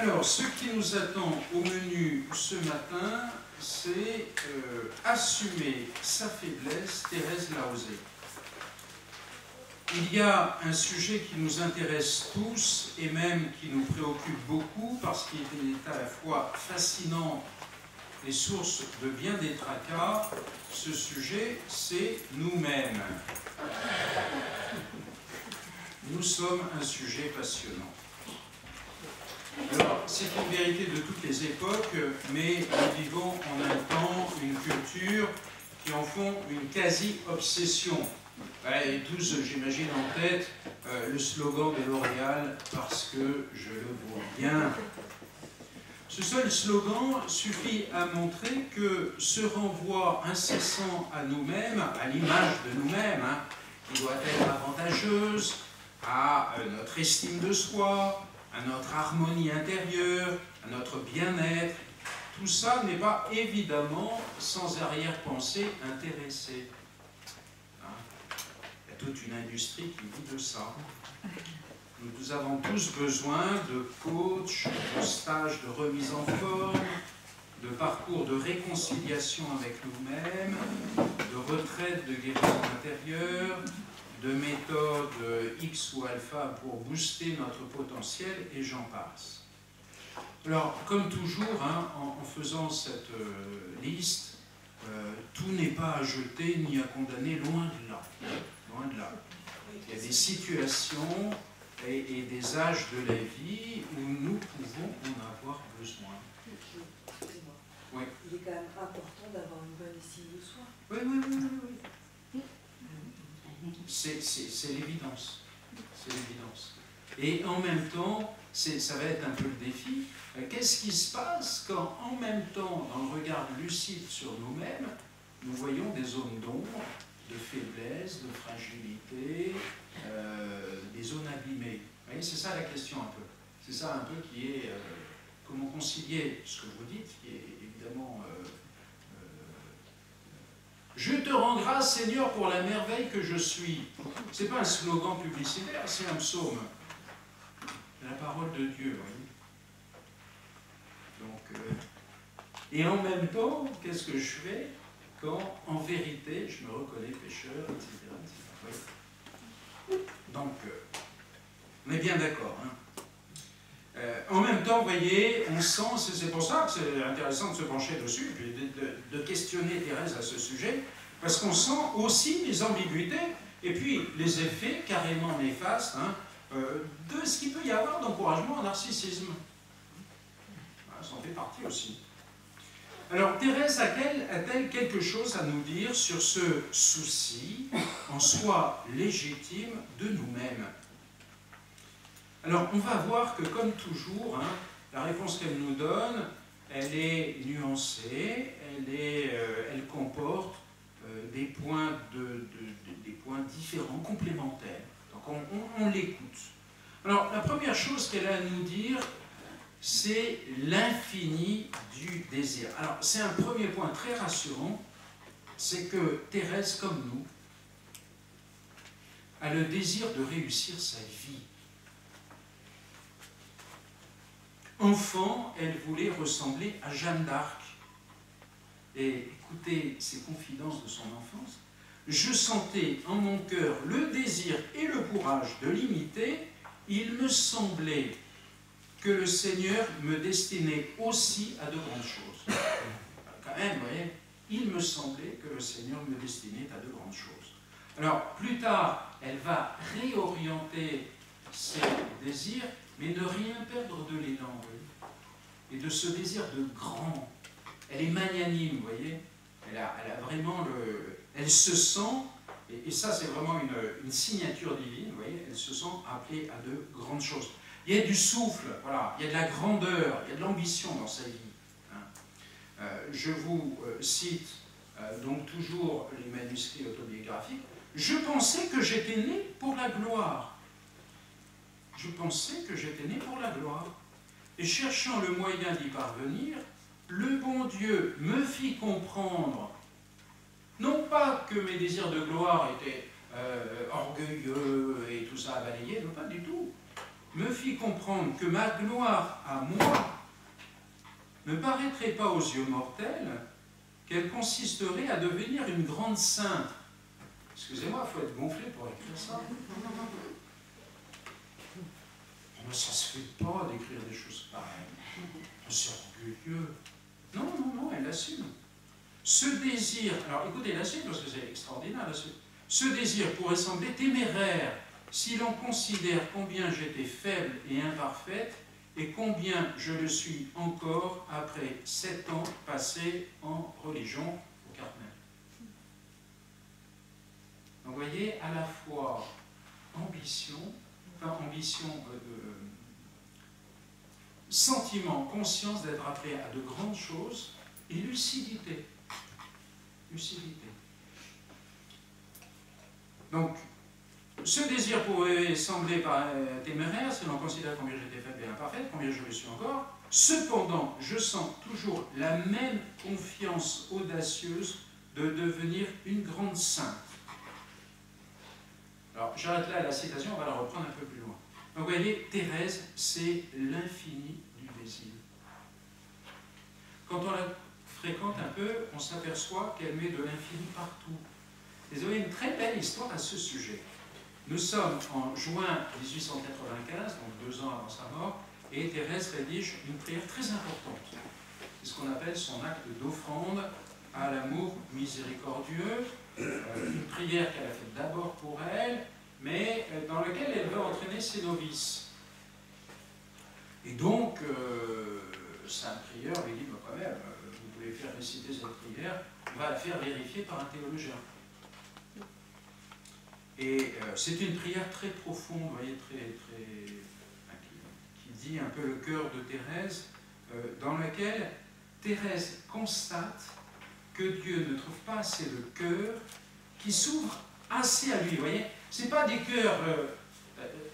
Alors, ce qui nous attend au menu ce matin, c'est assumer sa faiblesse, Thérèse l'a osé. Il y a un sujet qui nous intéresse tous et même qui nous préoccupe beaucoup parce qu'il est à la fois fascinant et source de bien des tracas. Ce sujet, c'est nous-mêmes. Nous sommes un sujet passionnant. Alors, c'est une vérité de toutes les époques, mais nous vivons en même temps une culture qui en font une quasi-obsession. Et tous, j'imagine en tête, le slogan de L'Oréal, parce que je le vaux bien. Ce seul slogan suffit à montrer que ce renvoi incessant à nous-mêmes, à l'image de nous-mêmes, qui doit être avantageuse, à notre estime de soi, à notre harmonie intérieure, à notre bien-être, tout ça n'est pas évidemment sans arrière-pensée intéressée. Il y a toute une industrie qui vit de ça. Nous avons tous besoin de coachs, de stages de remise en forme, de parcours de réconciliation avec nous-mêmes, de retraite de guérison intérieure, de méthodes X ou alpha pour booster notre potentiel, et j'en passe. Alors, comme toujours, en faisant cette liste, tout n'est pas à jeter ni à condamner, loin de là. Loin de là. Il y a des situations et des âges de la vie où nous pouvons en avoir besoin. Oui. Il est quand même important d'avoir une bonne estime de soi. Oui, oui, oui, oui, oui. C'est l'évidence. C'est l'évidence. Et en même temps, ça va être un peu le défi. Qu'est-ce qui se passe quand, en même temps, dans le regard lucide sur nous-mêmes, nous voyons des zones d'ombre, de faiblesse, de fragilité, des zones abîmées? Vous voyez, c'est ça la question un peu. C'est ça un peu qui est comment concilier ce que vous dites, qui est évidemment je te rends grâce, Seigneur, pour la merveille que je suis. Ce n'est pas un slogan publicitaire, c'est un psaume. La parole de Dieu, voyez. Donc, et en même temps, qu'est-ce que je fais quand, en vérité, je me reconnais pécheur, etc. Oui. Donc, on est bien d'accord. En même temps, vous voyez, on sent, c'est pour ça que c'est intéressant de se pencher dessus, puis de questionner Thérèse à ce sujet, parce qu'on sent aussi les ambiguïtés, et puis les effets carrément néfastes de ce qu'il peut y avoir d'encouragement au narcissisme. Ça en fait partie aussi. Alors, Thérèse a-t-elle quelque chose à nous dire sur ce souci, en soi légitime, de nous-mêmes? Alors, on va voir que, comme toujours, la réponse qu'elle nous donne, elle est nuancée, elle comporte des points différents, complémentaires. Donc, on l'écoute. Alors, la première chose qu'elle a à nous dire, c'est l'infini du désir. Alors, c'est un premier point très rassurant, c'est que Thérèse, comme nous, a le désir de réussir sa vie. Enfant, elle voulait ressembler à Jeanne d'Arc. Et écoutez ces confidences de son enfance. Je sentais en mon cœur le désir et le courage de l'imiter. Il me semblait que le Seigneur me destinait aussi à de grandes choses. Quand même, vous voyez, il me semblait que le Seigneur me destinait à de grandes choses. Alors, plus tard, elle va réorienter ses désirs, mais ne rien perdre de l'élan, et de ce désir de grand. Elle est magnanime, vous voyez. Elle a vraiment elle se sent, et ça c'est vraiment une signature divine, vous voyez, elle se sent appelée à de grandes choses. Il y a du souffle, voilà, il y a de la grandeur, il y a de l'ambition dans sa vie. Je vous cite donc toujours les manuscrits autobiographiques. Je pensais que j'étais né pour la gloire. Je pensais que j'étais né pour la gloire. Et cherchant le moyen d'y parvenir, le bon Dieu me fit comprendre, non pas que mes désirs de gloire étaient orgueilleux et tout ça à balayer, non pas du tout, me fit comprendre que ma gloire à moi ne paraîtrait pas aux yeux mortels, qu'elle consisterait à devenir une grande sainte. Excusez-moi, il faut être gonflé pour écrire ça. Mais ça ne se fait pas d'écrire des choses pareilles. C'est orgueilleux. Non, non, non, elle l'assume. Ce désir, alors écoutez la suite parce que c'est extraordinaire la suite. Ce désir pourrait sembler téméraire si l'on considère combien j'étais faible et imparfaite et combien je le suis encore après 7 ans passés en religion au Carmel. Donc vous voyez, à la fois ambition, sentiment, conscience d'être appelé à de grandes choses et lucidité. Lucidité. Donc, ce désir pourrait sembler téméraire si l'on considère combien j'étais faible et imparfaite, combien je le suis encore. Cependant, je sens toujours la même confiance audacieuse de devenir une grande sainte. Alors, j'arrête là la citation, on va la reprendre un peu plus loin. Donc, vous voyez, Thérèse, c'est l'infini du désir. Quand on la fréquente un peu, on s'aperçoit qu'elle met de l'infini partout. Vous avez une très belle histoire à ce sujet. Nous sommes en juin 1895, donc 2 ans avant sa mort, et Thérèse rédige une prière très importante. C'est ce qu'on appelle son acte d'offrande à l'amour miséricordieux, une prière qu'elle a faite d'abord pour elle, mais dans laquelle elle veut entraîner ses novices. Et donc, Saint Prieur lui dit, bah, quand même, vous pouvez faire réciter cette prière, on va la faire vérifier par un théologien. Et c'est une prière très profonde, vous voyez, qui dit un peu le cœur de Thérèse, dans laquelle Thérèse constate que Dieu ne trouve pas assez de cœurs qui s'ouvrent assez à lui. Vous voyez, c'est pas des cœurs.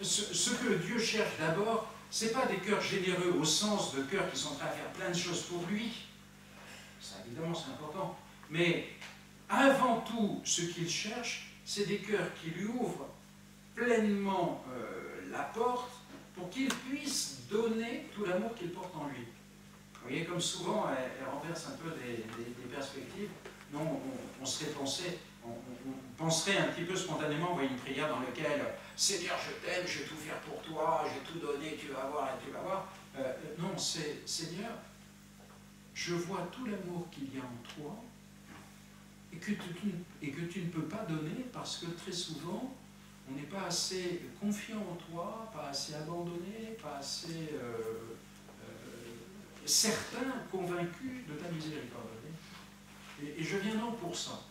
Ce que Dieu cherche d'abord, c'est pas des cœurs généreux au sens de cœurs qui sont prêts à faire plein de choses pour lui. Ça, évidemment, c'est important. Mais avant tout, ce qu'il cherche, c'est des cœurs qui lui ouvrent pleinement la porte pour qu'il puisse donner tout l'amour qu'il porte en lui. Vous voyez, comme souvent, elle renverse un peu des perspectives. Nous, on penserait un petit peu spontanément, vous voyez, une prière dans laquelle « Seigneur, je t'aime, je vais tout faire pour toi, je vais tout donner, tu vas voir et tu vas voir. » Non, c'est « Seigneur, je vois tout l'amour qu'il y a en toi, et que tu ne peux pas donner parce que très souvent, on n'est pas assez confiant en toi, pas assez abandonné, pas assez certain, convaincu de ta miséricorde. Et je viens donc pour ça,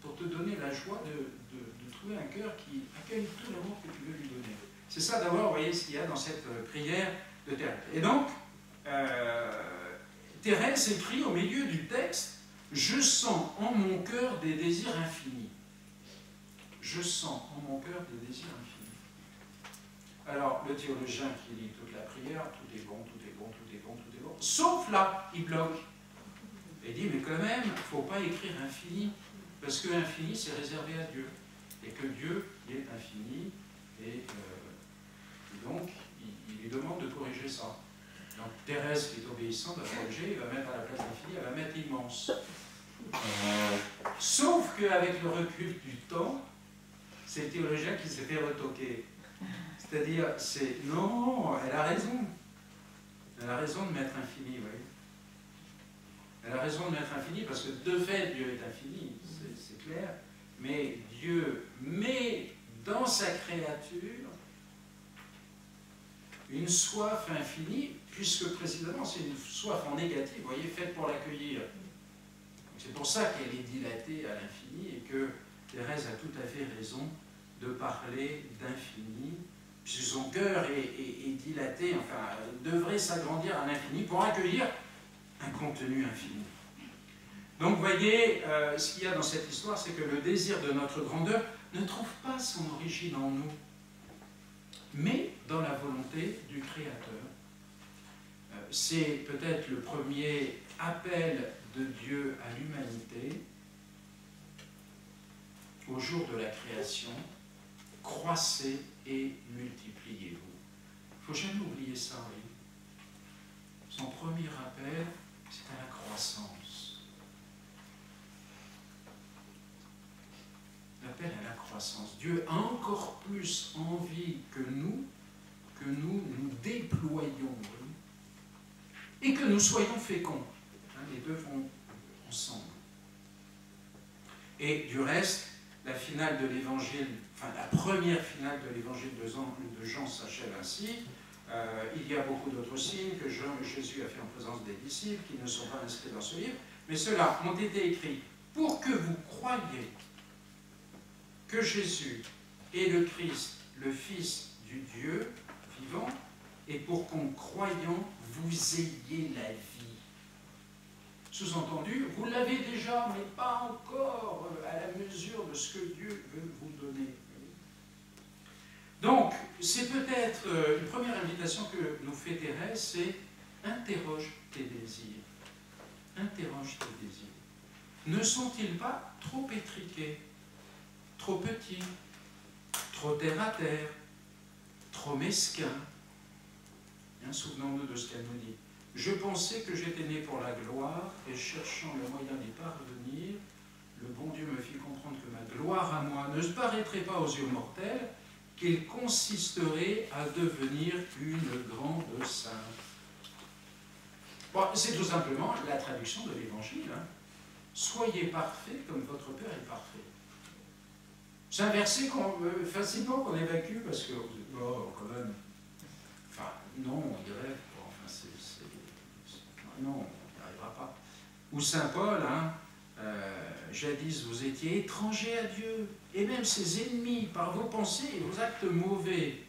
pour te donner la joie de trouver un cœur qui accueille tout l'amour que tu veux lui donner. C'est ça d'abord, vous voyez, ce qu'il y a dans cette prière de Thérèse. Et donc, Thérèse écrit au milieu du texte, « Je sens en mon cœur des désirs infinis. » Je sens en mon cœur des désirs infinis. Alors, le théologien qui lit toute la prière, tout est bon, tout est bon, tout est bon, tout est bon, sauf là, il bloque. Il dit, mais quand même, il ne faut pas écrire infini, parce que infini, c'est réservé à Dieu. Et que Dieu, il est infini, et donc, il lui demande de corriger ça. Donc, Thérèse, qui est obéissante, va corriger, il va mettre à la place d'infini, elle va mettre immense. Sauf qu'avec le recul du temps, c'est le théologien qui s'est fait retoquer. C'est-à-dire, non, elle a raison. Elle a raison de mettre infini, vous voyez. Elle a raison de mettre infini, parce que de fait, Dieu est infini, c'est clair. Mais Dieu met dans sa créature une soif infinie, puisque précisément c'est une soif en négatif, vous voyez, faite pour l'accueillir. C'est pour ça qu'elle est dilatée à l'infini et que Thérèse a tout à fait raison de parler d'infini, puisque son cœur est dilaté, enfin, devrait s'agrandir à l'infini pour accueillir un contenu infini. Donc, vous voyez, ce qu'il y a dans cette histoire, c'est que le désir de notre grandeur ne trouve pas son origine en nous, mais dans la volonté du Créateur. C'est peut-être le premier appel de Dieu à l'humanité au jour de la création. Croissez et multipliez-vous. ne faut jamais oublier ça, oui. Son premier appel, c'est à la croissance. L'appel à la croissance. Dieu a encore plus envie que nous nous déployions, oui, et que nous soyons féconds. Les deux vont ensemble. Et du reste, la finale de l'évangile, enfin la première finale de l'évangile de Jean s'achève ainsi. Il y a beaucoup d'autres signes que Jésus a fait en présence des disciples qui ne sont pas inscrits dans ce livre, mais ceux-là ont été écrits pour que vous croyiez que Jésus est le Christ, le Fils du Dieu vivant, et pour qu'en croyant, vous ayez la vie. Sous-entendu, vous l'avez déjà, mais pas encore à la mesure de ce que Dieu veut vous donner. Donc, c'est peut-être une première invitation que nous fait Thérèse, c'est interroge tes désirs. Interroge tes désirs. Ne sont-ils pas trop étriqués, trop petits, trop terre à terre, trop mesquins? Souvenons-nous de ce qu'elle nous dit. Je pensais que j'étais né pour la gloire, et cherchant le moyen d'y parvenir, le bon Dieu me fit comprendre que ma gloire à moi ne se paraîtrait pas aux yeux mortels, qu'il consisterait à devenir une grande sainte. Bon, c'est tout simplement la traduction de l'Évangile. Soyez parfaits comme votre Père est parfait. C'est un verset facilement qu'on évacue parce que, oh, quand même, enfin, non, on dirait, bon, enfin, non, on n'y arrivera pas. Ou Saint Paul, jadis vous étiez étrangers à Dieu, et même ses ennemis par vos pensées et vos actes mauvais.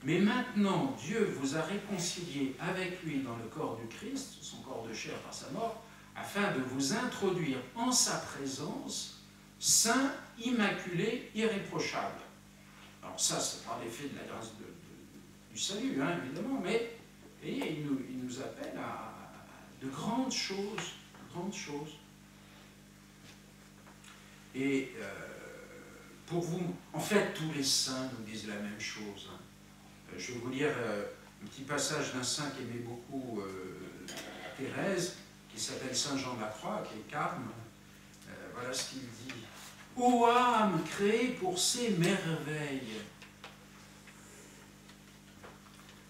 Mais maintenant, Dieu vous a réconciliés avec lui dans le corps du Christ, son corps de chair par sa mort, afin de vous introduire en sa présence, saint, immaculé, irréprochable. Alors ça, c'est par l'effet de la grâce du salut, évidemment, mais voyez, il nous appelle à de grandes choses, Et pour vous, en fait, tous les saints nous disent la même chose. Je vais vous lire un petit passage d'un saint qui aimait beaucoup Thérèse, qui s'appelle Saint Jean de la Croix, qui est Carme. Voilà ce qu'il dit. « Ô âme créée pour ces merveilles,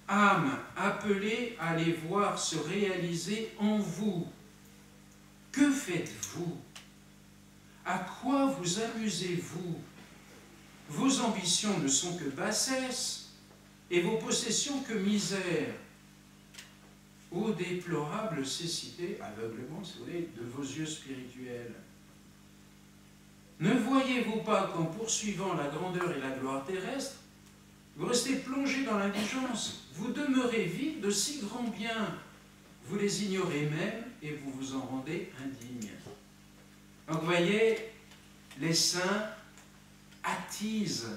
âme appelée à les voir se réaliser en vous, que faites-vous? À quoi vous amusez-vous? Vos ambitions ne sont que bassesse, et vos possessions que misère. Ô déplorable cécité, aveuglement, si vous voulez, de vos yeux spirituels. Ne voyez-vous pas qu'en poursuivant la grandeur et la gloire terrestre, vous restez plongé dans l'indigence, vous demeurez vide de si grands biens, vous les ignorez même et vous vous en rendez indigne. » Donc vous voyez, les saints attisent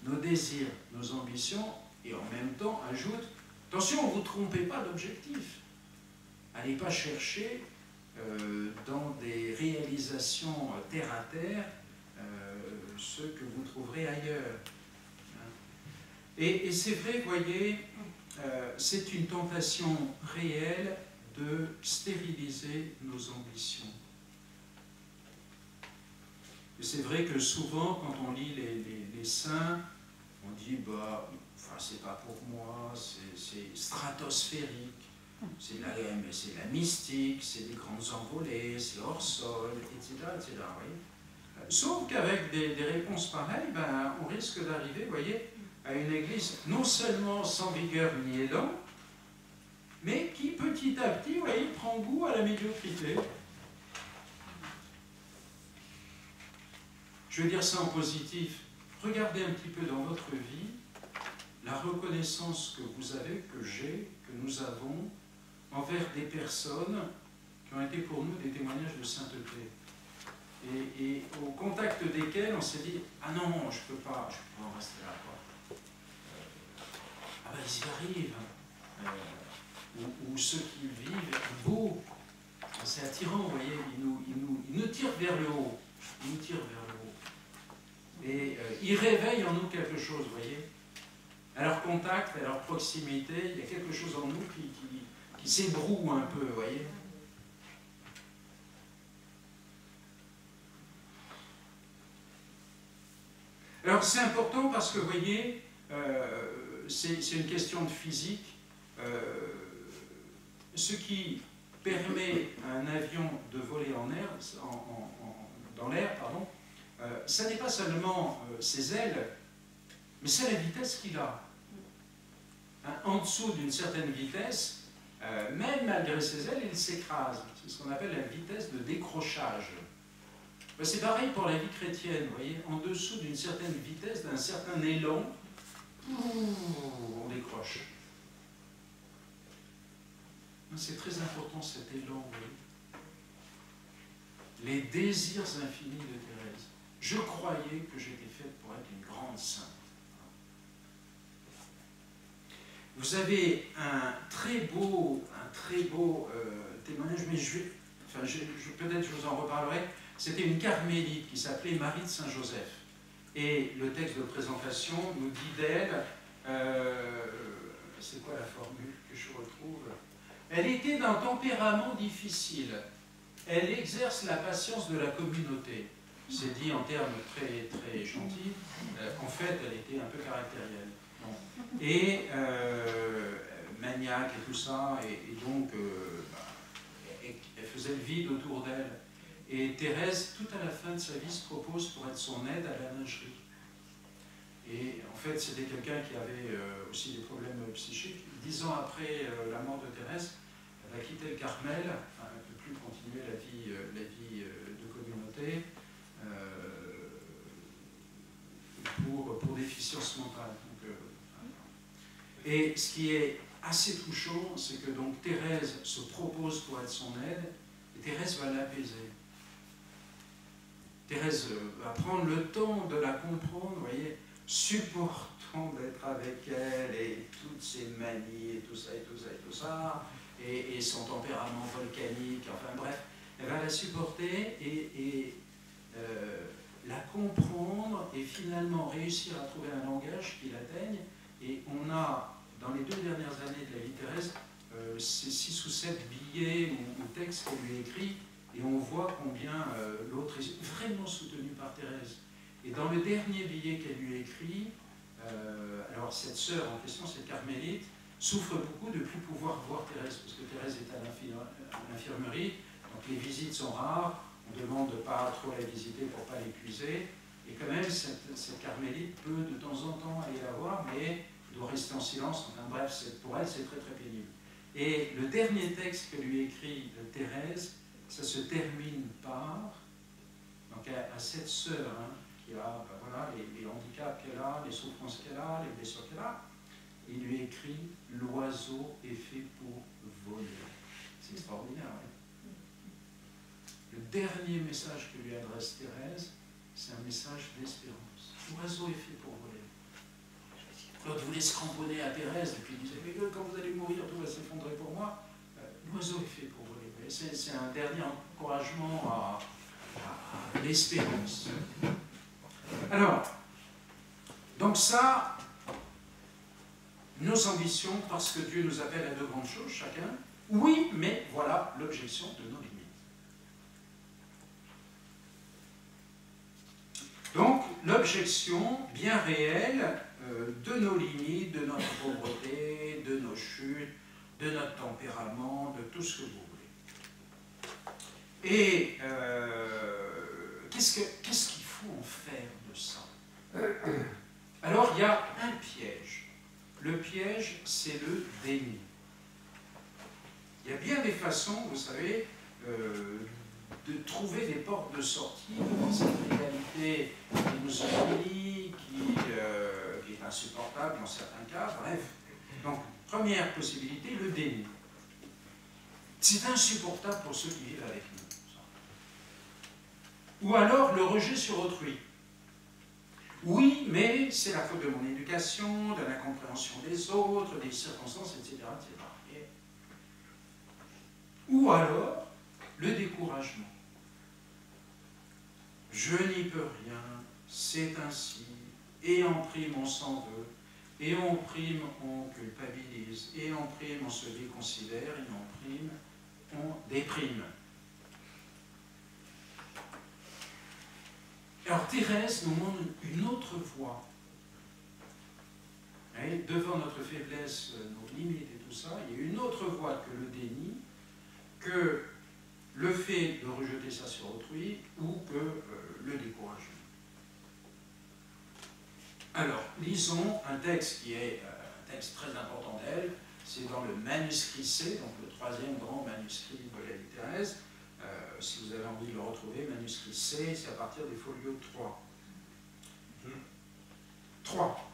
nos désirs, nos ambitions, et en même temps ajoutent, attention, ne vous trompez pas d'objectif. N'allez pas chercher dans des réalisations terre à terre ce que vous trouverez ailleurs. Et c'est vrai, vous voyez, c'est une tentation réelle de stériliser nos ambitions. Et c'est vrai que souvent, quand on lit les saints, on dit, bah, enfin, c'est pas pour moi, c'est stratosphérique, c'est la mystique, c'est des grandes envolées, c'est hors sol, etc. etc. Sauf qu'avec des réponses pareilles, ben, on risque d'arriver, vous voyez, à une église non seulement sans vigueur ni élan, mais qui petit à petit, vous voyez, prend goût à la médiocrité. Je veux dire ça en positif. Regardez un petit peu dans votre vie la reconnaissance que vous avez, que j'ai, que nous avons envers des personnes qui ont été pour nous des témoignages de sainteté. Et au contact desquels on s'est dit « Ah non, je ne peux pas en rester là. » Ah ben ils y arrivent. Ou ceux qui vivent beau. C'est attirant, vous voyez, ils nous tirent vers le haut. Ils nous tirent vers le haut. Et ils réveillent en nous quelque chose, vous voyez. à leur contact, à leur proximité, il y a quelque chose en nous qui s'ébroue un peu, vous voyez. Alors c'est important parce que, vous voyez, c'est une question de physique. Ce qui permet à un avion de voler dans l'air, ça n'est pas seulement ses ailes, mais c'est la vitesse qu'il a. Hein, en dessous d'une certaine vitesse, même malgré ses ailes, il s'écrase. C'est ce qu'on appelle la vitesse de décrochage. Ben, c'est pareil pour la vie chrétienne, vous voyez, en dessous d'une certaine vitesse, d'un certain élan, on décroche. C'est très important cet élan, vous voyez. Les désirs infinis de Thérèse. Je croyais que j'étais faite pour être une grande sainte. Vous avez un très beau témoignage, mais peut-être je vous en reparlerai. C'était une carmélite qui s'appelait Marie de Saint-Joseph. Et le texte de présentation nous dit d'elle, c'est quoi la formule que je retrouve? Elle était d'un tempérament difficile. Elle exerce la patience de la communauté. C'est dit en termes très, très gentils. En fait, elle était un peu caractérielle. Bon. Et maniaque et tout ça. Et donc, elle faisait le vide autour d'elle. Et Thérèse, tout à la fin de sa vie, se propose pour être son aide à la lingerie. Et en fait, c'était quelqu'un qui avait aussi des problèmes psychiques. 10 ans après la mort de Thérèse, elle a quitté le Carmel, elle ne peut plus continuer la vie de communauté pour déficience mentale. Donc, et ce qui est assez touchant, c'est que donc Thérèse se propose pour être son aide, et Thérèse va l'apaiser. Thérèse va prendre le temps de la comprendre, vous voyez, supportant d'être avec elle et toutes ses manies et tout ça et tout ça et tout ça, et son tempérament volcanique, enfin bref, elle va la supporter et la comprendre et finalement réussir à trouver un langage qui l'atteigne. Et on a, dans les 2 dernières années de la vie de Thérèse, ces 6 ou 7 billets ou textes qu'elle lui écrit. Et on voit combien l'autre est vraiment soutenu par Thérèse. Et dans le dernier billet qu'elle lui écrit, alors cette sœur en question, cette carmélite, souffre beaucoup de ne plus pouvoir voir Thérèse, parce que Thérèse est à l'infirmerie, donc les visites sont rares, on demande de ne pas trop la visiter pour ne pas l'épuiser, et quand même cette carmélite peut de temps en temps aller la voir, mais doit rester en silence, enfin bref, pour elle c'est très très pénible. Et le dernier texte que lui écrit Thérèse, ça se termine par, donc à cette sœur qui a voilà, les handicaps qu'elle a, les souffrances qu'elle a, les blessures qu'elle a, il lui écrit « L'oiseau est fait pour voler ». C'est extraordinaire, oui. Le dernier message que lui adresse Thérèse, c'est un message d'espérance. L'oiseau est fait pour voler. L'autre voulait se cramponner à Thérèse, et puis il disait « Mais quand vous allez mourir, tout va s'effondrer pour moi ». L'oiseau est fait pour voler. C'est un dernier encouragement à l'espérance. Alors, donc ça, nos ambitions, parce que Dieu nous appelle à 2 grandes choses, chacun. Oui, mais voilà l'objection de nos limites. Donc, l'objection bien réelle de nos limites, de notre pauvreté, de nos chutes, de notre tempérament, de tout ce que vous voulez. Et qu'est-ce qu'il faut en faire de ça? Alors, il y a un piège. Le piège, c'est le déni. Il y a bien des façons, vous savez, de trouver des portes de sortie dans cette réalité qui nous humilie, qui est insupportable dans certains cas, bref. Donc, première possibilité, le déni. C'est insupportable pour ceux qui vivent avec nous. Ou alors le rejet sur autrui. Oui, mais c'est la faute de mon éducation, de l'incompréhension des autres, des circonstances, etc. etc. Ou alors le découragement. Je n'y peux rien, c'est ainsi, et en prime on s'en veut. Et on prime, on culpabilise. Et on prime, on se déconsidère. Et on prime, on déprime. Alors Thérèse nous montre une autre voie. Et devant notre faiblesse, nos limites et tout ça, il y a une autre voie que le déni, que le fait de rejeter ça sur autrui ou que le découragement. Alors, lisons un texte qui est un texte très important d'elle, c'est dans le manuscrit C, donc le troisième grand manuscrit de la vie de Thérèse. Si vous avez envie de le retrouver, manuscrit C, c'est à partir des folios 3. 3.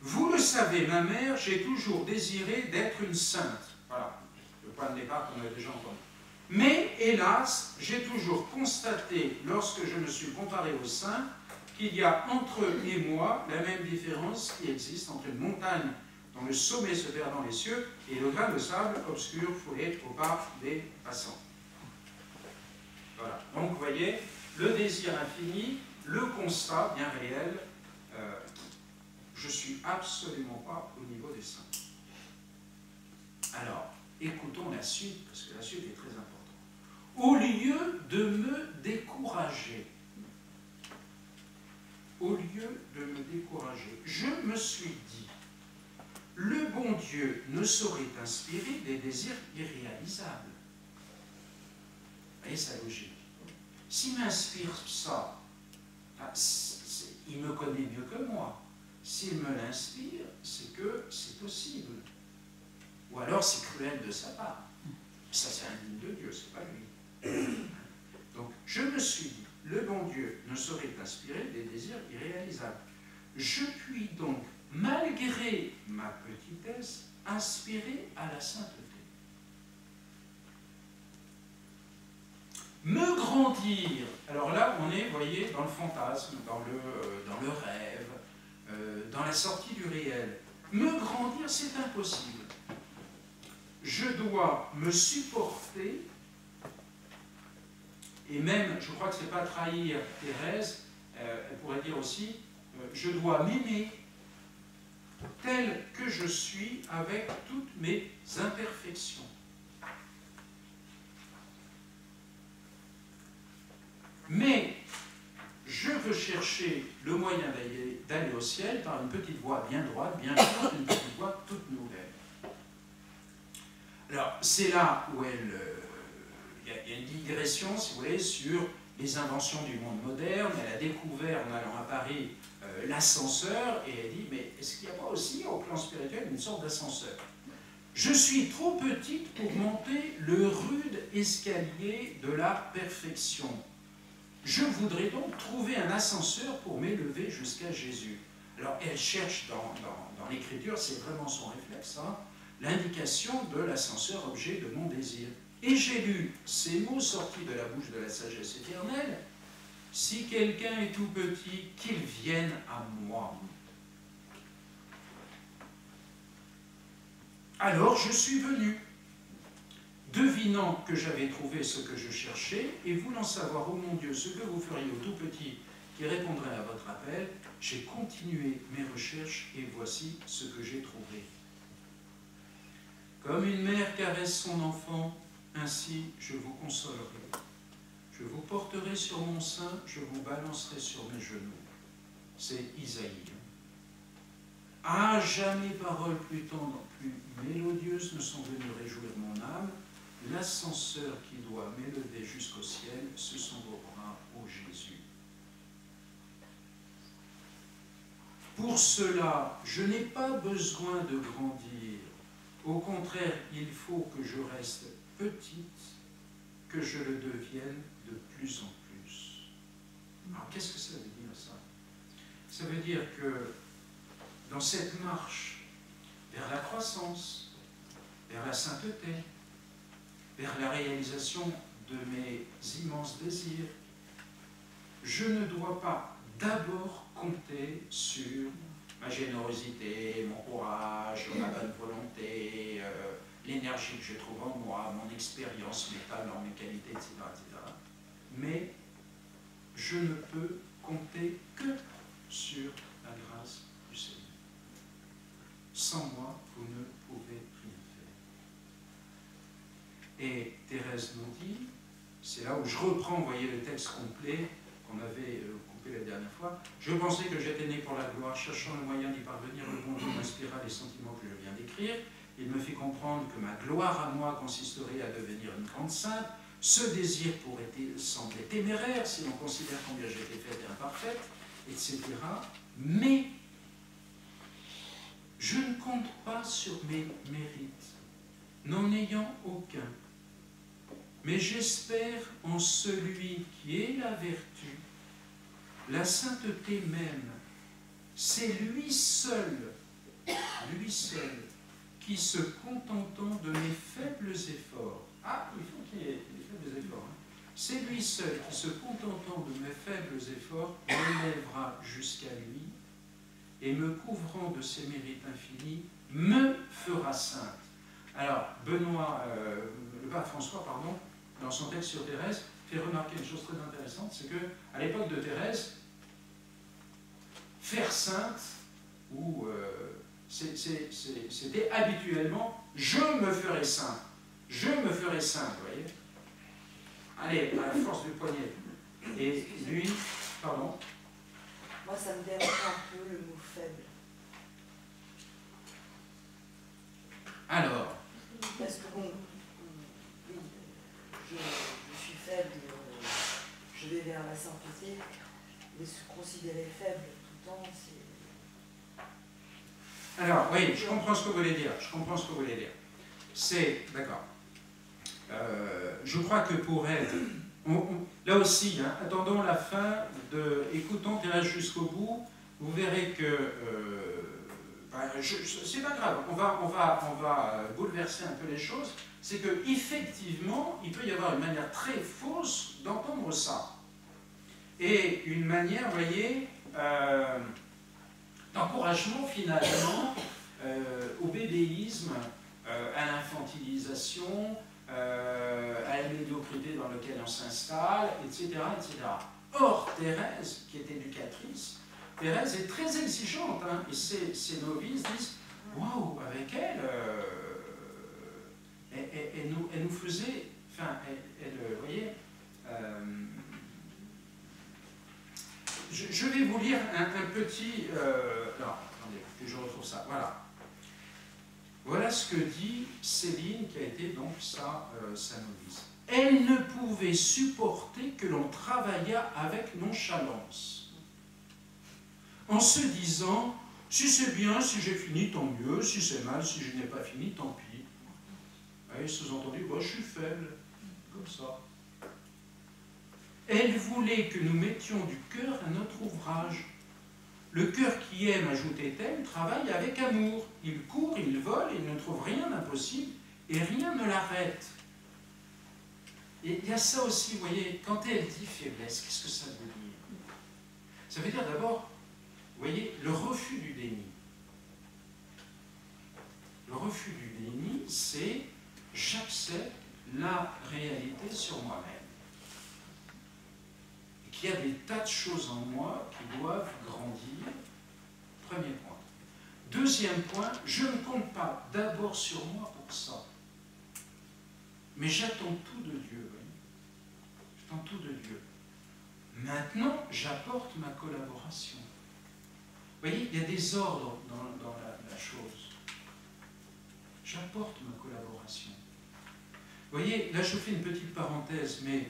Vous le savez, ma mère, j'ai toujours désiré d'être une sainte. Voilà, le point de départ qu'on a déjà entendu. Mais, hélas, j'ai toujours constaté, lorsque je me suis comparé aux saints, qu'il y a entre eux et moi la même différence qui existe entre une montagne dont le sommet se perd dans les cieux et le grain de sable obscur foulé au pas des passants. Voilà. Donc, vous voyez, le désir infini, le constat bien réel, je ne suis absolument pas au niveau des saints. Alors, écoutons la suite, parce que la suite est très importante. Au lieu de me décourager, je me suis dit, le bon Dieu ne saurait inspirer des désirs irréalisables. Vous voyez sa logique. S'il m'inspire ça, il me connaît mieux que moi. S'il me l'inspire, c'est que c'est possible. Ou alors c'est cruel de sa part. Ça, c'est indigne de Dieu, c'est pas lui. Donc, je me suis dit, le bon Dieu ne saurait inspirer des désirs irréalisables. Je puis donc, malgré ma petitesse, aspirer à la sainteté. Me grandir. Alors là, on est, vous voyez, dans le fantasme, dans le rêve, dans la sortie du réel. Me grandir, c'est impossible. Je dois me supporter, et même, je crois que ce n'est pas trahir Thérèse, elle pourrait dire aussi, je dois m'aimer tel que je suis avec toutes mes imperfections. Mais je veux chercher le moyen d'aller au ciel par une petite voie bien droite, bien courte, une petite voie toute nouvelle. Alors, c'est là où il y a une digression, si vous voulez, sur les inventions du monde moderne. Elle a découvert, en allant à Paris, l'ascenseur, et elle dit, mais est-ce qu'il n'y a pas aussi, au plan spirituel, une sorte d'ascenseur? Je suis trop petite pour monter le rude escalier de la perfection. Je voudrais donc trouver un ascenseur pour m'élever jusqu'à Jésus. Alors, elle cherche dans l'Écriture, c'est vraiment son réflexe, hein, l'indication de l'ascenseur objet de mon désir. Et j'ai lu ces mots sortis de la bouche de la sagesse éternelle, « Si quelqu'un est tout petit, qu'il vienne à moi. » Alors je suis venu, devinant que j'avais trouvé ce que je cherchais, et voulant savoir, ô mon Dieu, ce que vous feriez au tout petit qui répondrait à votre appel, j'ai continué mes recherches, et voici ce que j'ai trouvé. Comme une mère caresse son enfant, ainsi je vous consolerai. Je vous porterai sur mon sein, je vous balancerai sur mes genoux. C'est Isaïe. Ah, jamais paroles plus tendres, plus mélodieuses ne sont venues réjouir mon âme. L'ascenseur qui doit m'élever jusqu'au ciel, ce sont vos bras, ô Jésus. Pour cela, je n'ai pas besoin de grandir. Au contraire, il faut que je reste petite, que je le devienne de plus en plus. Alors, qu'est-ce que ça veut dire, ça? Ça veut dire que dans cette marche vers la croissance, vers la sainteté, vers la réalisation de mes immenses désirs, je ne dois pas d'abord compter sur ma générosité, mon courage, ma bonne volonté, l'énergie que je trouve en moi, mon expérience, mes talents, mes qualités, etc., etc. Mais je ne peux compter que sur la grâce du Seigneur. Et Thérèse nous dit, c'est là où je reprends, vous voyez, le texte complet qu'on avait coupé la dernière fois. Je pensais que j'étais né pour la gloire, cherchant le moyen d'y parvenir, le bon Dieu m'inspira les sentiments que je viens d'écrire. Il me fait comprendre que ma gloire à moi consisterait à devenir une grande sainte. Ce désir pourrait sembler téméraire si l'on considère combien j'étais faite et imparfaite, etc. Mais je ne compte pas sur mes mérites, n'en ayant aucun. Mais j'espère en celui qui est la vertu, la sainteté même. C'est lui seul, qui se contentant de mes faibles efforts. Ah, il faut qu'il y ait des faibles efforts. Hein. C'est lui seul qui, se contentant de mes faibles efforts, m'élèvera jusqu'à lui et me couvrant de ses mérites infinis, me fera sainte. Alors, Benoît, le pape François, pardon, dans son texte sur Thérèse, fait remarquer une chose très intéressante, c'est qu'à l'époque de Thérèse, faire sainte, ou c'était habituellement « je me ferai saint ». Je me ferai saint, vous voyez. Allez, à la force du poignet. Et lui, pardon. Moi, ça me dérange un peu le mot faible. Alors. Parce que bon, oui, je suis faible, je vais vers la sainteté, mais se considérer faible tout le temps, c'est... Alors, oui, je comprends ce que vous voulez dire. C'est, d'accord. Je crois que pour elle, là aussi, hein, attendons la fin de... Écoutons Thérèse jusqu'au bout, vous verrez que... c'est pas grave, on va bouleverser un peu les choses. C'est qu'effectivement, il peut y avoir une manière très fausse d'entendre ça. Et une manière, vous voyez, d'encouragement finalement au bébéisme, à l'infantilisation, à la médiocrité dans laquelle on s'installe, etc., etc. Or, Thérèse, qui est éducatrice, Thérèse est très exigeante, hein, et ses novices disent « Waouh, avec elle, elle nous faisait... » Enfin, vous voyez, je vais vous lire un petit... alors, attendez, que je retrouve ça. Voilà. Voilà ce que dit Céline, qui a été donc sa novice. Elle ne pouvait supporter que l'on travaillât avec nonchalance, en se disant, si c'est bien, si j'ai fini, tant mieux, si c'est mal, si je n'ai pas fini, tant pis. Vous voyez, sous-entendu, je suis faible, comme ça. Elle voulait que nous mettions du cœur à notre ouvrage. Le cœur qui aime, ajoutait-elle, travaille avec amour. Il court, il vole, il ne trouve rien d'impossible, et rien ne l'arrête. Et il y a ça aussi, vous voyez, quand elle dit faiblesse, qu'est-ce que ça veut dire? Ça veut dire d'abord, vous voyez, le refus du déni. Le refus du déni, c'est j'accepte la réalité sur moi-même. Et qu'il y a des tas de choses en moi qui doivent grandir. Premier point. Deuxième point, je ne compte pas d'abord sur moi pour ça. Mais j'attends tout de Dieu. J'attends tout de Dieu. Maintenant, j'apporte ma collaboration. Vous voyez, il y a des ordres dans la chose. J'apporte ma collaboration. Vous voyez, là je fais une petite parenthèse, mais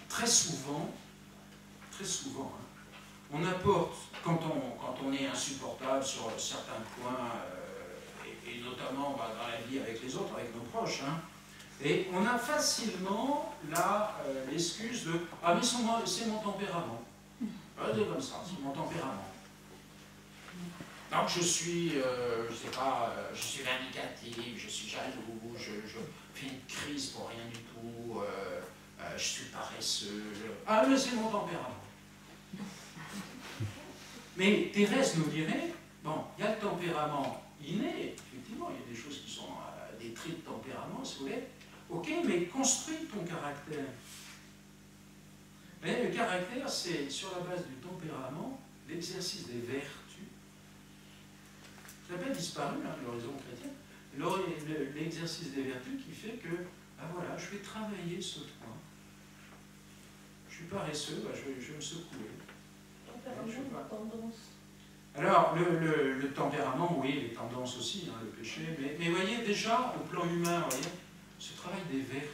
très souvent, hein, on apporte, quand on est insupportable sur certains points, et notamment dans la vie avec les autres, avec nos proches, hein, et on a facilement l'excuse de « Ah mais c'est mon tempérament ». C'est comme ça, c'est mon tempérament. Donc je suis, je sais pas, je suis vindicatif, je suis jaloux, je fais une crise pour rien du tout, je suis paresseux. Ah mais c'est mon tempérament. Mais Thérèse nous dirait, bon, il y a le tempérament inné, effectivement, il y a des choses qui sont des traits de tempérament, si vous voulez. Ok, mais construis ton caractère. Mais le caractère, c'est sur la base du tempérament, l'exercice des vertus. Ça n'a pas disparu, hein, de l'horizon chrétien. l'exercice des vertus qui fait que, ben voilà, je vais travailler ce point. Je suis paresseux, ben je vais me secouer. Tempérament, tendance. Alors, le tempérament, oui, les tendances aussi, hein, le péché, mais voyez, déjà, au plan humain, voyez, ce travail des vertus.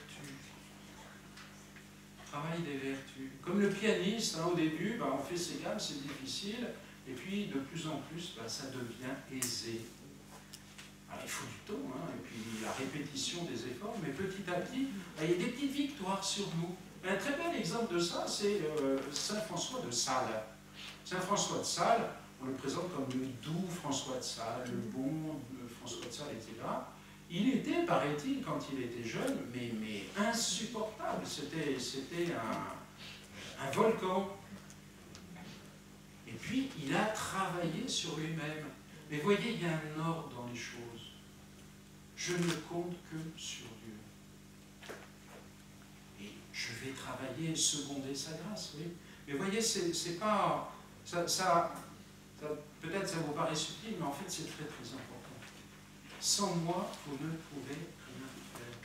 Travail des vertus. Comme le pianiste, hein, au début, ben, on fait ses gammes, c'est difficile, et puis de plus en plus, ben, ça devient aisé. Alors, il faut du temps, hein, et puis la répétition des efforts, mais petit à petit, ben, il y a des petites victoires sur nous. Un très bel exemple de ça, c'est Saint François de Sales. Saint François de Sales, on le présente comme le doux François de Sales, le bon François de Sales, etc. Il était, paraît-il, quand il était jeune, mais insupportable. C'était un volcan. Et puis, il a travaillé sur lui-même. Mais voyez, il y a un ordre dans les choses. Je ne compte que sur Dieu. Et je vais travailler, seconder sa grâce, oui. Mais voyez, c'est pas... peut-être ça vous paraît subtil, mais en fait, c'est très, très important. Sans moi, vous ne pouvez rien faire.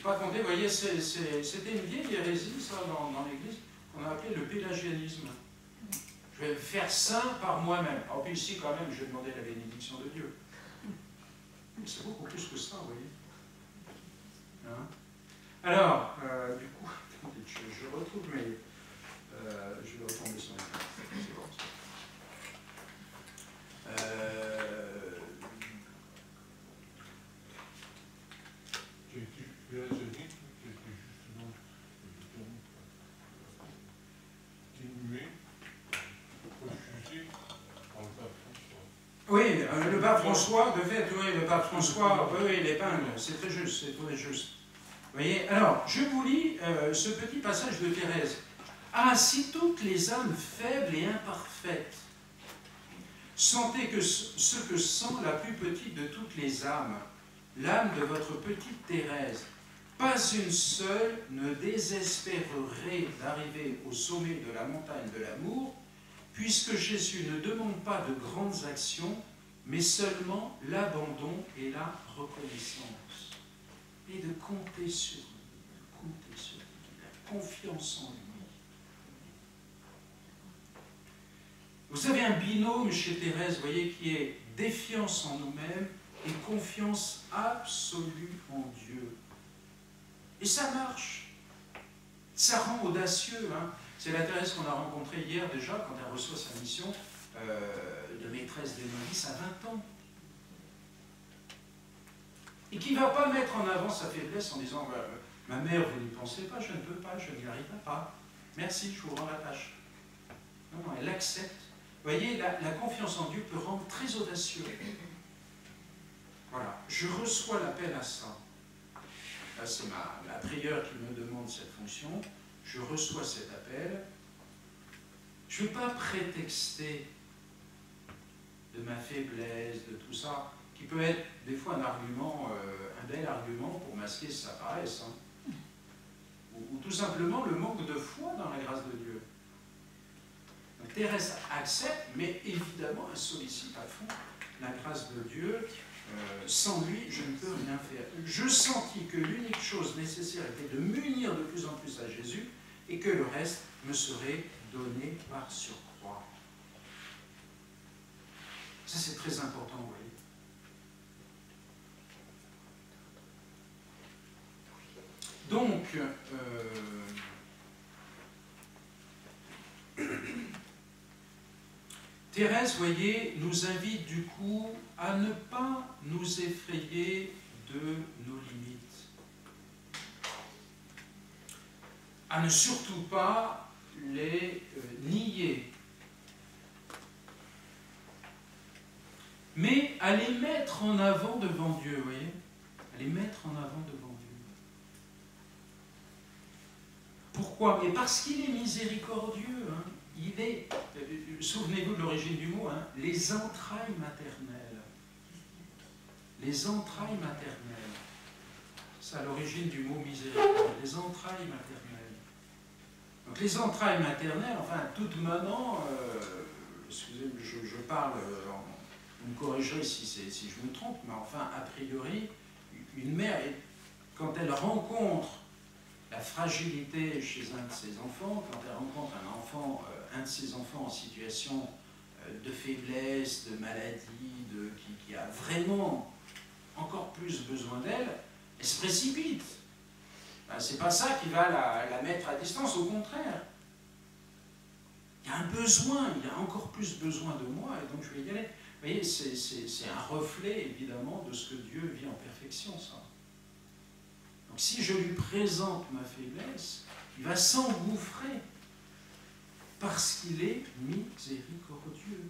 Pas compter, vous voyez, c'était une vieille hérésie, ça, dans l'Église, qu'on a appelé le pélagianisme. Je vais me faire saint par moi-même. Alors, puis ici, quand même, je vais demander la bénédiction de Dieu. C'est beaucoup plus que ça, vous voyez. Hein? Alors, du coup, je retrouve mes... je vais retomber sur les cartes. C'est bon, ça. Oui, le pape François, de fait, oui, le pape François, oui, l'épingle, c'est très juste, c'est très juste. Vous voyez, alors, je vous lis ce petit passage de Thérèse. Ah, si toutes les âmes faibles et imparfaites sentez que ce que sent la plus petite de toutes les âmes, l'âme de votre petite Thérèse, pas une seule ne désespérerait d'arriver au sommet de la montagne de l'amour, puisque Jésus ne demande pas de grandes actions, mais seulement l'abandon et la reconnaissance. Et de compter sur lui, la confiance en lui. Vous avez un binôme chez Thérèse, vous voyez, qui est défiance en nous-mêmes et confiance absolue en Dieu. Et ça marche. Ça rend audacieux. Hein. C'est la Thérèse qu'on a rencontrée hier déjà, quand elle reçoit sa mission de maîtresse des novices à 20 ans. Et qui ne va pas mettre en avant sa faiblesse en disant « Ma mère, vous n'y pensez pas, je ne peux pas, je n'y arriverai pas. Merci, je vous rends la tâche. » Non, elle accepte. Vous voyez, la confiance en Dieu peut rendre très audacieux. Voilà, je reçois l'appel à ça. Là, c'est la prière qui me demande cette fonction. Je reçois cet appel. Je ne vais pas prétexter de ma faiblesse, de tout ça, qui peut être des fois un argument, un bel argument pour masquer sa paresse. Hein. Ou tout simplement le manque de foi dans la grâce de Dieu. Donc, Thérèse accepte, mais évidemment, elle sollicite à fond la grâce de Dieu. Sans lui, je ne peux rien faire. Je sentis que l'unique chose nécessaire était de m'unir de plus en plus à Jésus et que le reste me serait donné par surcroît. Ça, c'est très important, vous voyez. Donc, Thérèse, voyez, nous invite du coup à ne pas nous effrayer de nos limites, à ne surtout pas les nier, mais à les mettre en avant devant Dieu, vous voyez, à les mettre en avant devant Dieu. Pourquoi? Mais parce qu'il est miséricordieux, hein. Il est, souvenez-vous de l'origine du mot, hein, les entrailles maternelles. Les entrailles maternelles. C'est à l'origine du mot miséricorde, les entrailles maternelles. Donc les entrailles maternelles, enfin toute maman, excusez-moi, je parle vous me corrigerez si je me trompe, mais enfin, a priori, une mère, quand elle rencontre la fragilité chez un de ses enfants, quand elle rencontre un de ses enfants en situation de faiblesse, de maladie, qui a vraiment encore plus besoin d'elle, elle se précipite. C'est pas ça qui va la mettre à distance, au contraire. Il y a un besoin, il y a encore plus besoin de moi, et donc je vais y aller. Vous voyez, c'est un reflet, évidemment, de ce que Dieu vit en perfection, ça. Donc si je lui présente ma faiblesse, il va s'engouffrer, parce qu'il est miséricordieux.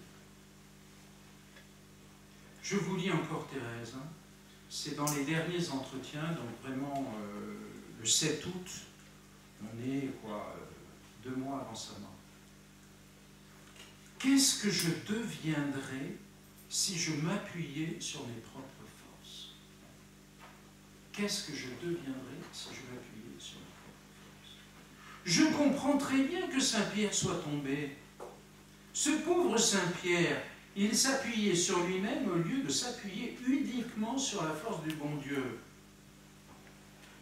Je vous lis encore Thérèse, hein. C'est dans les derniers entretiens, donc vraiment le 7 août, on est, 2 mois avant sa mort. Qu'est-ce que je deviendrais si je m'appuyais sur mes propres forces? Qu'est-ce que je deviendrais si je m'appuyais sur mes propres forces? Je comprends très bien que Saint-Pierre soit tombé. Ce pauvre Saint-Pierre, il s'appuyait sur lui-même au lieu de s'appuyer uniquement sur la force du bon Dieu.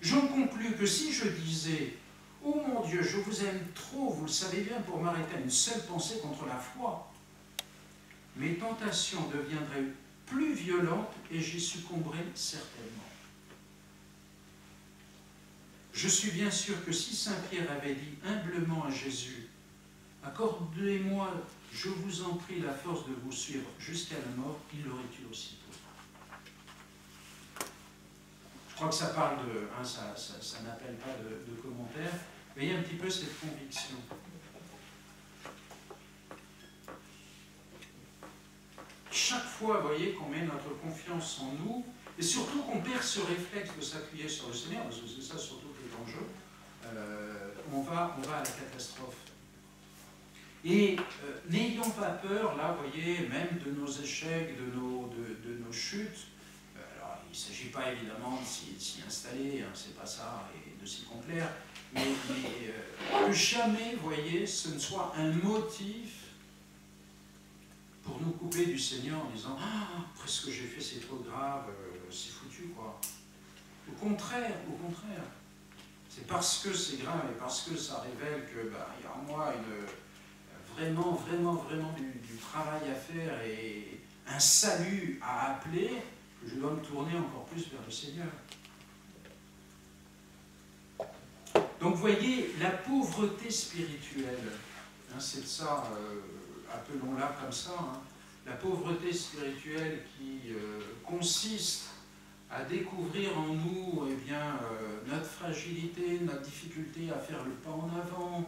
J'en conclus que si je disais « Oh mon Dieu, je vous aime trop, vous le savez bien, pour m'arrêter à une seule pensée contre la foi », mes tentations deviendraient plus violentes et j'y succomberais certainement. Je suis bien sûr que si Saint-Pierre avait dit humblement à Jésus « Accordez-moi, je vous en prie, la force de vous suivre jusqu'à la mort », il l'aurait eu aussitôt. Je crois que ça parle de... Hein, ça n'appelle pas de commentaires. Voyez un petit peu cette conviction. Chaque fois, vous voyez, qu'on met notre confiance en nous, et surtout qu'on perd ce réflexe de s'appuyer sur le Seigneur, parce que c'est ça surtout qui est dangereux, on va à la catastrophe. Et n'ayons pas peur, là, vous voyez, même de nos échecs, de nos chutes. Alors, il ne s'agit pas évidemment de s'y installer, hein, c'est pas ça, et de s'y complaire, mais que jamais, vous voyez, ce ne soit un motif pour nous couper du Seigneur en disant « Ah, après ce que j'ai fait, c'est trop grave, c'est foutu, quoi. » Au contraire, c'est parce que c'est grave et parce que ça révèle que y a en moi vraiment du travail à faire et un salut à appeler, que je dois me tourner encore plus vers le Seigneur. Donc, vous voyez, la pauvreté spirituelle, hein, c'est de ça, appelons-la comme ça, hein, la pauvreté spirituelle qui consiste à découvrir en nous notre fragilité, notre difficulté à faire le pas en avant,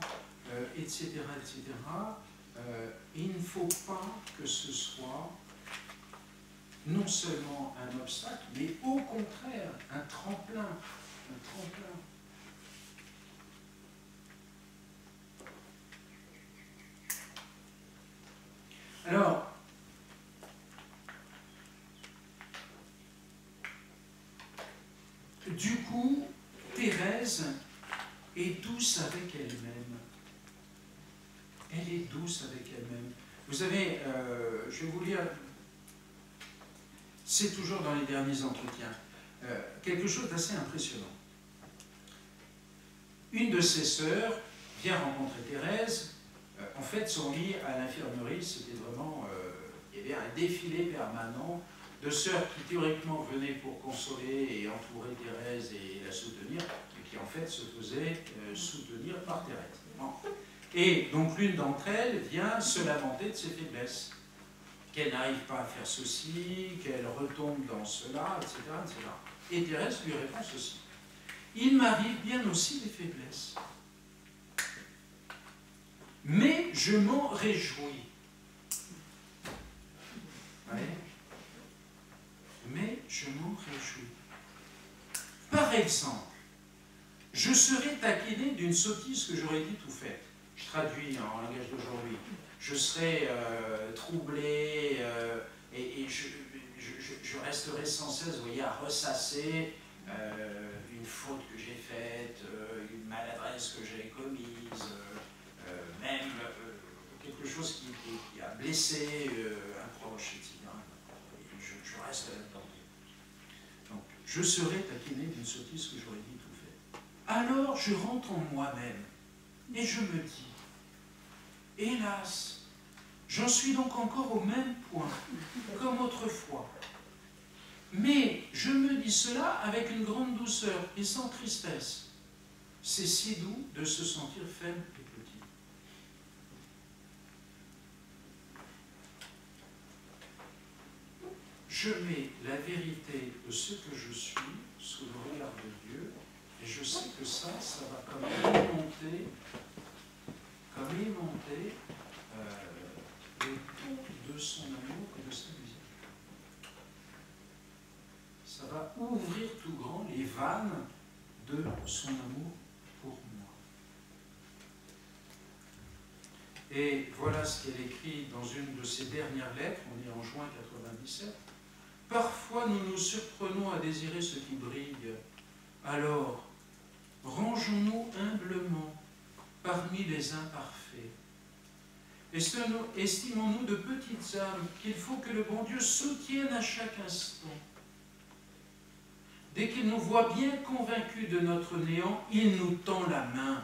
etc., etc. Il ne faut pas que ce soit non seulement un obstacle, mais au contraire un tremplin. Alors, du coup, Thérèse est douce avec elle-même. Elle est douce avec elle-même. Vous savez, je vais vous lire, c'est toujours dans les derniers entretiens, quelque chose d'assez impressionnant. Une de ses sœurs vient rencontrer Thérèse. En fait, son lit à l'infirmerie, c'était vraiment... il y avait un défilé permanent de sœurs qui théoriquement venaient pour consoler et entourer Thérèse et la soutenir, mais qui en fait se faisaient soutenir par Thérèse. Bon. Et donc l'une d'entre elles vient se lamenter de ses faiblesses, qu'elle n'arrive pas à faire ceci, qu'elle retombe dans cela, etc., etc. Et Thérèse lui répond ceci. « Il m'arrive bien aussi des faiblesses, mais je m'en réjouis. » Ouais. Mais je m'en réjouis. Par exemple, je serais taquiné d'une sottise que j'aurais dit tout faite. Je traduis en langage d'aujourd'hui. Je serais troublé et je resterai sans cesse, vous voyez, à ressasser une faute que j'ai faite, une maladresse que j'ai commise, même quelque chose qui a blessé un proche, etc. je serai taquiné d'une sottise que j'aurais dit tout fait. Alors je rentre en moi-même et je me dis, hélas, j'en suis donc encore au même point comme autrefois. Mais je me dis cela avec une grande douceur et sans tristesse. C'est si doux de se sentir faible et petit. Je mets la vérité de ce que je suis sous le regard de Dieu, et je sais que ça va comme aimanter le tout de son amour et de sa musique. Ça va ouvrir tout grand les vannes de son amour pour moi. Et voilà ce qu'elle écrit dans une de ses dernières lettres, on est en juin 97. Parfois nous nous surprenons à désirer ce qui brille. Alors, rangeons-nous humblement parmi les imparfaits. Estimons-nous de petites âmes qu'il faut que le bon Dieu soutienne à chaque instant. Dès qu'il nous voit bien convaincus de notre néant, il nous tend la main.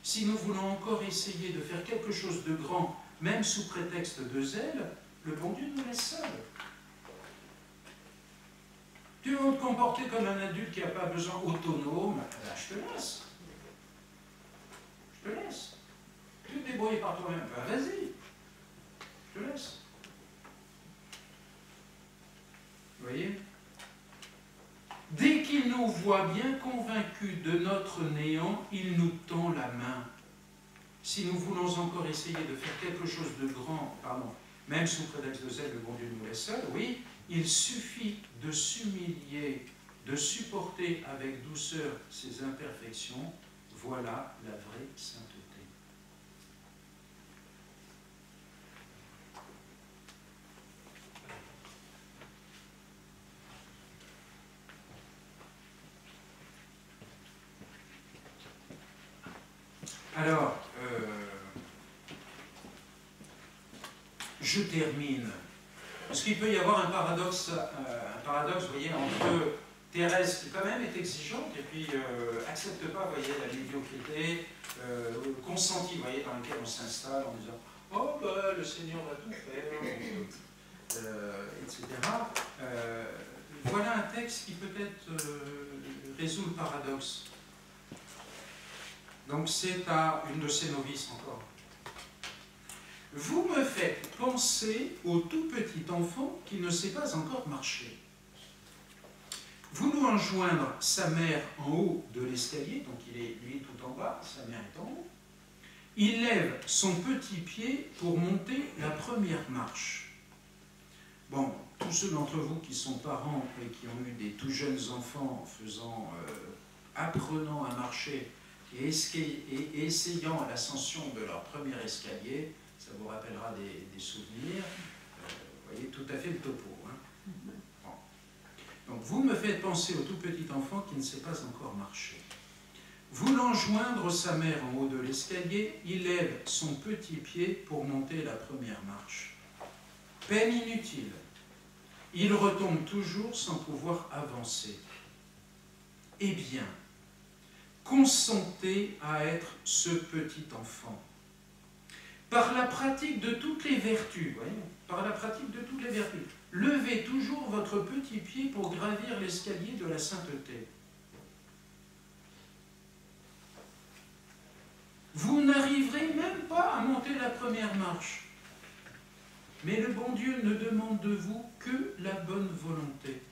Si nous voulons encore essayer de faire quelque chose de grand, même sous prétexte de zèle, le bon Dieu nous laisse seuls. Tu veux te comporter comme un adulte qui n'a pas besoin autonome, ben je te laisse. Je te laisse. Tu te débrouilles par toi-même, ben vas-y. Je te laisse. Vous voyez ? Dès qu'il nous voit bien convaincus de notre néant, il nous tend la main. Si nous voulons encore essayer de faire quelque chose de grand, même sous prétexte de zèle, le bon Dieu nous laisse seuls, oui, il suffit de s'humilier, de supporter avec douceur ses imperfections. Voilà la vraie sainteté. Alors, je termine. Parce qu'il peut y avoir un paradoxe, vous voyez, entre Thérèse, qui quand même est exigeante, et puis accepte pas, vous voyez, la médiocrité, consentie, vous voyez, dans laquelle on s'installe en disant « Oh, ben, le Seigneur va tout faire, etc. » Voilà un texte qui peut-être résout le paradoxe. Donc c'est à une de ces novices encore. Vous me faites penser au tout petit enfant qui ne sait pas encore marcher. Voulant joindre sa mère en haut de l'escalier, donc il est lui tout en bas, sa mère est en haut, il lève son petit pied pour monter la première marche. Bon, tous ceux d'entre vous qui sont parents et qui ont eu des tout jeunes enfants apprenant à marcher et essayant l'ascension de leur premier escalier, ça vous rappellera des souvenirs, vous voyez, tout à fait le topo. Hein. Bon. Donc vous me faites penser au tout petit enfant qui ne sait pas encore marcher. Voulant joindre sa mère en haut de l'escalier, il lève son petit pied pour monter la première marche. Peine inutile. Il retombe toujours sans pouvoir avancer. Eh bien, consentez à être ce petit enfant. Par la pratique de toutes les vertus, voyez, par la pratique de toutes les vertus, levez toujours votre petit pied pour gravir l'escalier de la sainteté. Vous n'arriverez même pas à monter la première marche. Mais le bon Dieu ne demande de vous que la bonne volonté.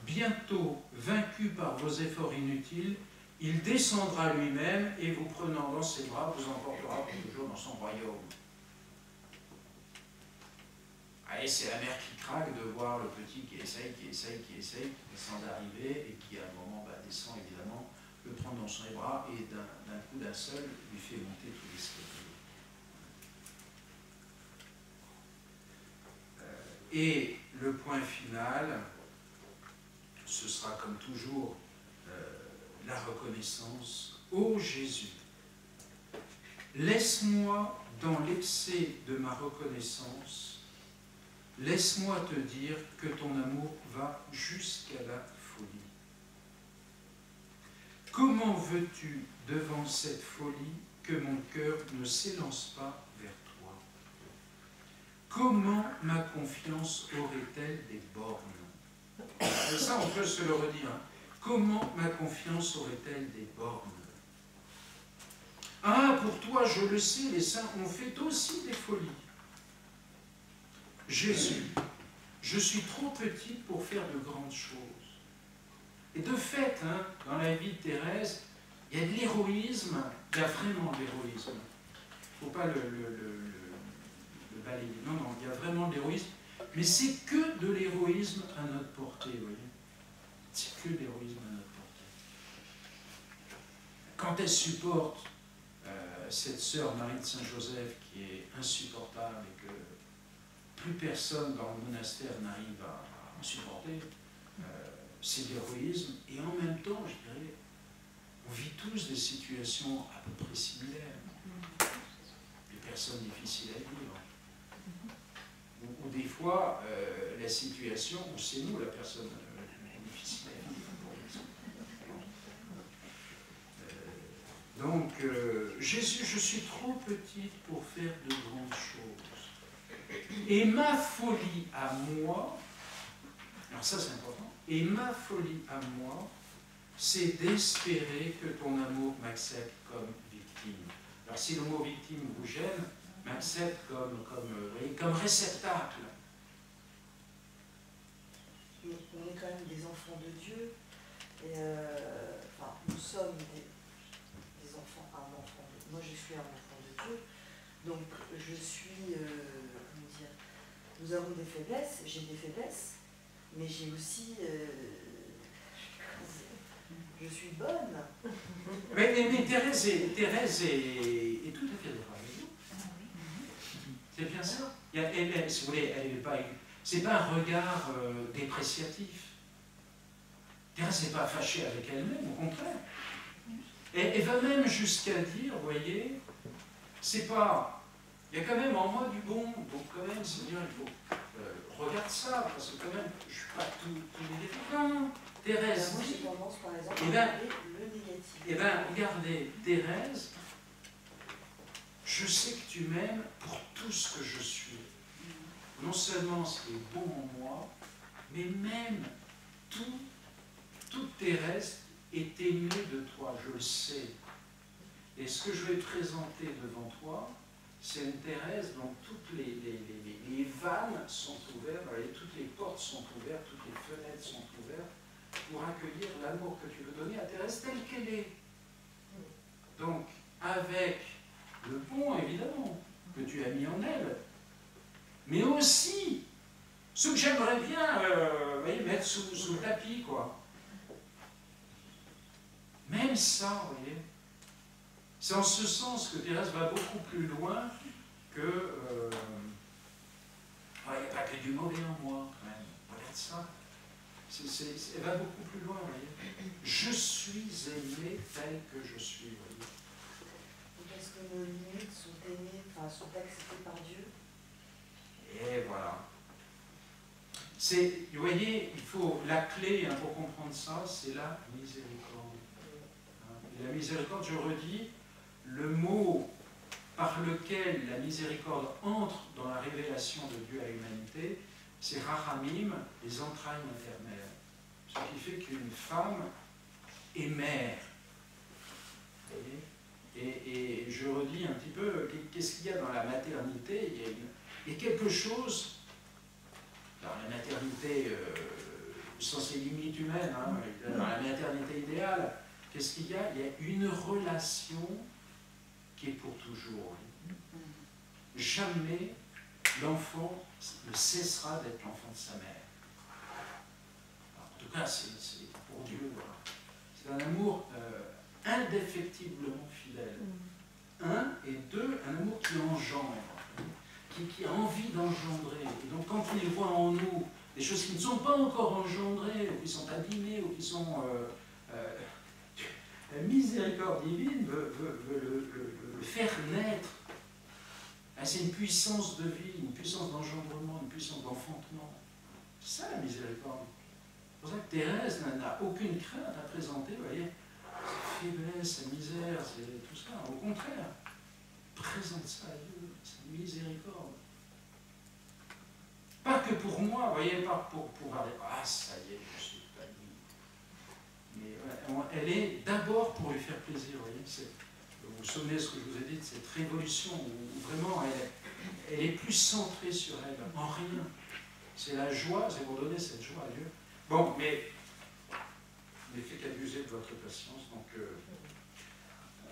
Bientôt, vaincu par vos efforts inutiles, il descendra lui-même et vous prenant dans ses bras, vous emportera pour toujours dans son royaume. Allez, c'est la mère qui craque de voir le petit qui essaye, sans arriver, et qui à un moment descend évidemment, le prend dans ses bras et d'un coup d'un seul lui fait monter tout l'escalier. Et le point final, ce sera comme toujours la reconnaissance. Ô Jésus, laisse-moi dans l'excès de ma reconnaissance laisse-moi te dire que ton amour va jusqu'à la folie. Comment veux-tu, devant cette folie, que mon cœur ne s'élance pas vers toi? Comment ma confiance aurait-elle des bornes? Et ça, on peut se le redire. Hein. Comment ma confiance aurait-elle des bornes? Ah, pour toi, je le sais, les saints ont fait aussi des folies. Jésus, je suis trop petite pour faire de grandes choses. Et de fait, hein, dans la vie de Thérèse, il y a de l'héroïsme, il y a vraiment de l'héroïsme. Il ne faut pas le balayer. Non, non, il y a vraiment de l'héroïsme. Mais c'est que de l'héroïsme à notre portée, vous voyez. C'est que de l'héroïsme à notre portée. Quand elle supporte cette sœur Marie de Saint-Joseph qui est insupportable et que plus personne dans le monastère n'arrive à en supporter, c'est de l'héroïsme. Et en même temps, je dirais, on vit tous des situations à peu près similaires. Des personnes difficiles à vivre. Ou des fois, la situation, c'est nous la personne difficile à vivre. Donc, Jésus, je suis trop petite pour faire de grandes choses. Et ma folie à moi, alors ça c'est important, et ma folie à moi, c'est d'espérer que ton amour m'accepte comme victime. Alors si le mot victime vous gêne, m'accepte comme réceptacle. On est quand même des enfants de Dieu, et enfin, nous sommes des enfants, moi je suis un enfant de Dieu, donc je suis, comment dire, nous avons des faiblesses, j'ai des faiblesses, mais j'ai aussi, je suis bonne. Mais Thérèse est tout à fait d'accord avec vous. C'est bien ça. Si vous voulez, c'est pas un regard dépréciatif. Thérèse n'est pas fâchée avec elle-même, au contraire. Elle va même jusqu'à dire, vous voyez, c'est pas... Il y a quand même en moi du bon, donc quand même, Seigneur, il faut... regarde ça, parce que quand même, je ne suis pas tout négatif. Non, Thérèse... Moi, j'ai tendance, par exemple, à regarder le négatif. Eh bien, regardez, Thérèse, je sais que tu m'aimes pour tout ce que je suis. Non seulement ce qui est bon en moi, mais même toute Thérèse est aimée de toi, je le sais. Et ce que je vais présenter devant toi, c'est une Thérèse dont toutes les vannes sont ouvertes, toutes les portes sont ouvertes, toutes les fenêtres sont ouvertes, pour accueillir l'amour que tu veux donner à Thérèse telle qu'elle est. Donc, avec le bon, évidemment, que tu as mis en elle, mais aussi ce que j'aimerais bien mettre sous le tapis, quoi. Même ça, vous voyez, c'est en ce sens que Thérèse va beaucoup plus loin que... il n'y a pas que du mauvais en moi, quand même. Regarde ça. Elle va beaucoup plus loin, vous voyez. Je suis aimé tel que je suis, vous voyez. Est-ce que nos limites sont aimées, enfin, sont acceptées par Dieu? Et voilà. Vous voyez, il faut la clé pour comprendre ça, c'est la miséricorde. Et la miséricorde, je redis, le mot par lequel la miséricorde entre dans la révélation de Dieu à l'humanité, c'est rachamim, les entrailles maternelles. Ce qui fait qu'une femme est mère. Vous voyez? Et je redis un petit peu, qu'est-ce qu'il y a dans la maternité? Il y a quelque chose, dans la maternité, sans ses limites humaines, hein, dans la maternité idéale, qu'est-ce qu'il y a? Il y a une relation qui est pour toujours. Jamais l'enfant ne cessera d'être l'enfant de sa mère. Alors, en tout cas, c'est pour Dieu. Voilà. C'est un amour indéfectiblement fidèle. Un, et deux, un amour qui engendre, qui a envie d'engendrer. Et donc, quand il voit en nous des choses qui ne sont pas encore engendrées, ou qui sont abîmées, ou qui sont... la miséricorde divine veut le faire naître Ah, c'est une puissance de vie, une puissance d'engendrement, une puissance d'enfantement. C'est ça la miséricorde. C'est pour ça que Thérèse n'a aucune crainte à présenter, vous voyez, sa faiblesse, sa misère, c'est tout ça. Au contraire, présente ça à Dieu, sa miséricorde. Pas que pour moi, vous voyez, pas pour aller, ah ça y est, je suis pas libre. Mais ouais, elle est d'abord pour lui faire plaisir, vous voyez. Vous vous souvenez de ce que je vous ai dit, de cette révolution où vraiment elle est plus centrée sur elle, en rien. C'est la joie, c'est pour donner cette joie à Dieu. Bon, mais je n'ai fait qu'abuser de votre patience, donc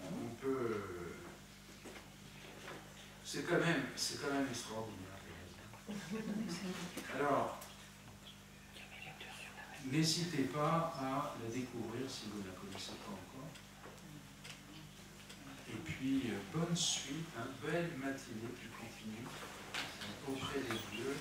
on peut... c'est quand même extraordinaire. Alors, n'hésitez pas à la découvrir si vous ne la connaissez pas encore. Et puis, bonne suite, belle matinée qui continue auprès des dieux.